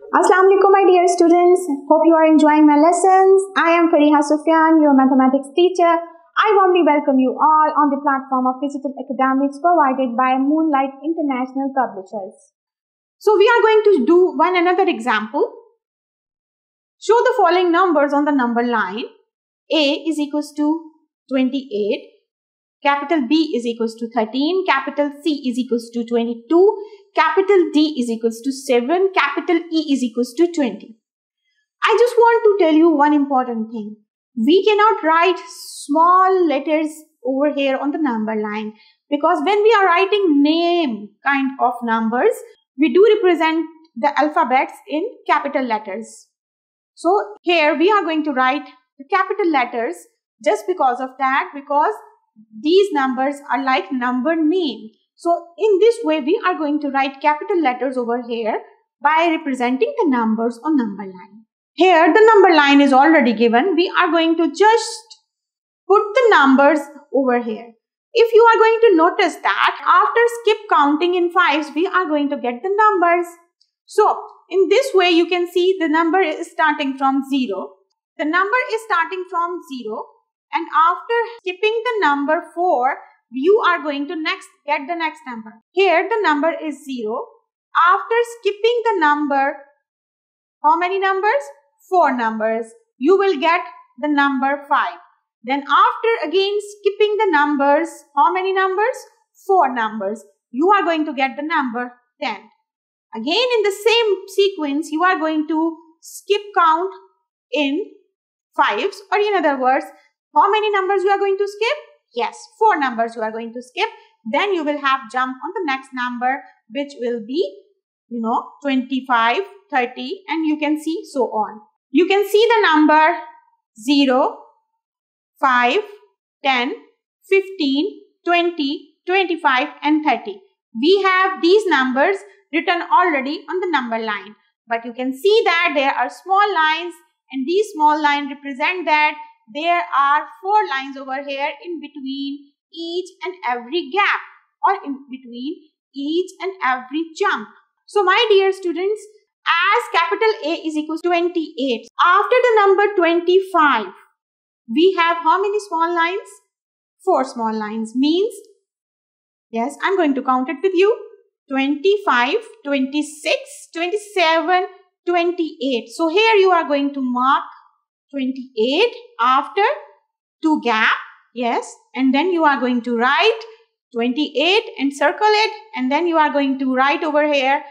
Assalamu alaikum, my dear students. Hope you are enjoying my lessons. I am Fariha Sufyan, your mathematics teacher. I warmly welcome you all on the platform of digital academics provided by Moonlight International Publishers. So we are going to do one another example. Show the following numbers on the number line. A is equals to 28. Capital B is equals to 13, capital C is equals to 22, capital D is equals to 7, capital E is equals to 20. I just want to tell you one important thing. We cannot write small letters over here on the number line because when we are writing name kind of numbers, we do represent the alphabets in capital letters. So here we are going to write the capital letters just because of that, because these numbers are like number name. So in this way, we are going to write capital letters over here by representing the numbers on number line. Here the number line is already given. We are going to just put the numbers over here. If you are going to notice that after skip counting in fives, we are going to get the numbers. So in this way, you can see the number is starting from 0. The number is starting from 0. And after skipping the number 4, you are going to get the next number. Here the number is 0. After skipping the number, how many numbers? 4 numbers. You will get the number 5. Then after again skipping the numbers, how many numbers? 4 numbers. You are going to get the number 10. Again in the same sequence, you are going to skip count in fives, or in other words, how many numbers you are going to skip? Yes, 4 numbers you are going to skip. Then you will have jump on the next number, which will be, 25, 30, and you can see so on. You can see the number 0, 5, 10, 15, 20, 25, and 30. We have these numbers written already on the number line. But you can see that there are small lines, and these small lines represent that there are 4 lines over here in between each and every gap, or in between each and every jump. So my dear students, as capital A is equals to 28, after the number 25, we have how many small lines? 4 small lines. Means, yes, I'm going to count it with you. 25, 26, 27, 28. So here you are going to mark 28 after 2 gap, yes, and then you are going to write 28 and circle it, and then you are going to write over here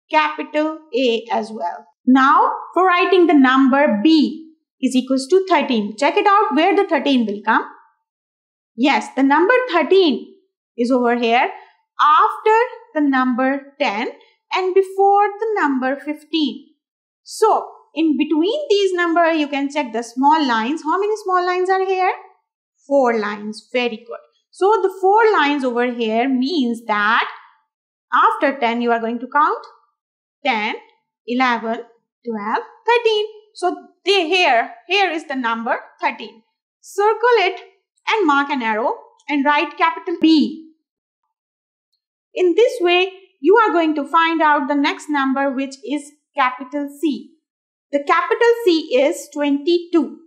capital A as well. Now for writing the number B is equals to 13. Check it out where the 13 will come. Yes, the number 13 is over here after the number 10 and before the number 15. So in between these numbers, you can check the small lines. How many small lines are here? 4 lines. Very good. So the 4 lines over here means that after 10, you are going to count 10, 11, 12, 13. So here is the number 13. Circle it and mark an arrow and write capital B. In this way, you are going to find out the next number, which is capital C. The capital C is 22.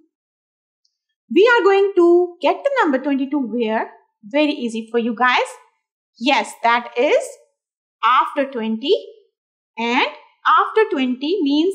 We are going to get the number 22 where? Very easy for you guys. Yes, that is after 20, and after 20 means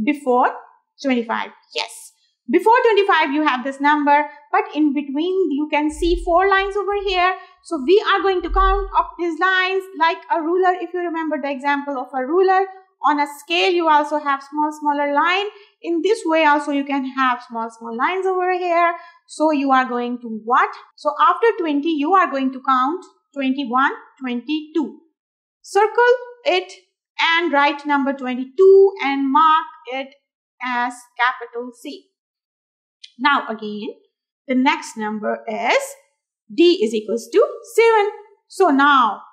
before 25. Yes, before 25 you have this number, but in between you can see 4 lines over here. So we are going to count up these lines like a ruler. If you remember the example of a ruler, on a scale, you also have smaller line. In this way also you can have small lines over here. So you are going to what? So after 20, you are going to count 21, 22. Circle it and write number 22 and mark it as capital C. Now again, the next number is D is equals to 7. So now,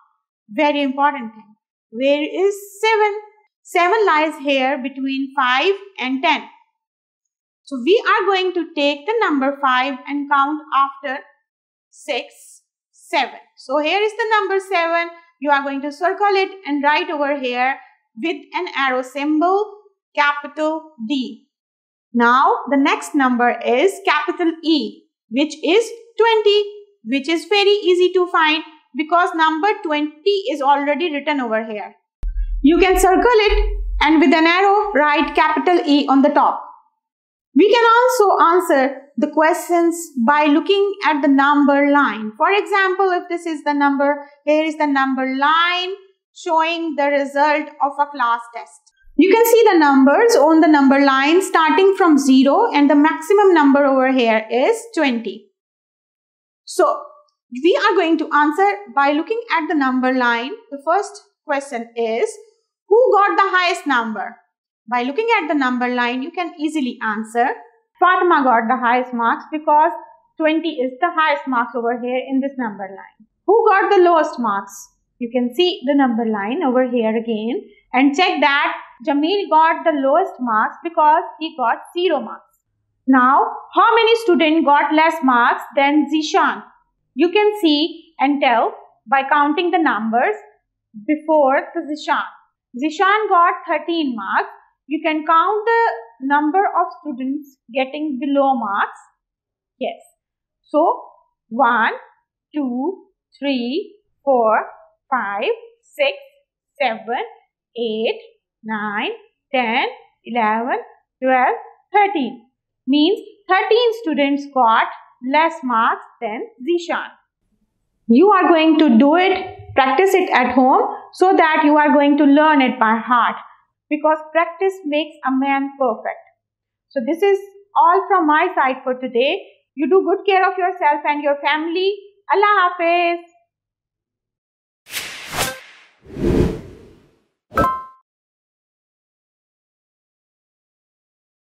very important thing. Where is 7? 7 lies here between 5 and 10. So we are going to take the number 5 and count after 6, 7. So here is the number 7. You are going to circle it and write over here with an arrow symbol capital D. Now the next number is capital E, which is 20, which is very easy to find because number 20 is already written over here. You can circle it and with an arrow write capital E on the top. We can also answer the questions by looking at the number line. For example, if this is the number, here is the number line showing the result of a class test. You can see the numbers on the number line starting from 0 and the maximum number over here is 20. So, we are going to answer by looking at the number line. The first question is, who got the highest number? By looking at the number line, you can easily answer. Fatima got the highest marks because 20 is the highest marks over here in this number line. Who got the lowest marks? You can see the number line over here again and check that Jamil got the lowest marks because he got 0 marks. Now, how many students got less marks than Zishan? You can see and tell by counting the numbers before the Zishan. Zishan got 13 marks. You can count the number of students getting below marks. Yes. So, 1, 2, 3, 4, 5, 6, 7, 8, 9, 10, 11, 12, 13. Means 13 students got less marks than Zishan. You are going to do it, practice it at home so that you are going to learn it by heart because practice makes a man perfect. So this is all from my side for today. You do good care of yourself and your family. Allah Hafiz.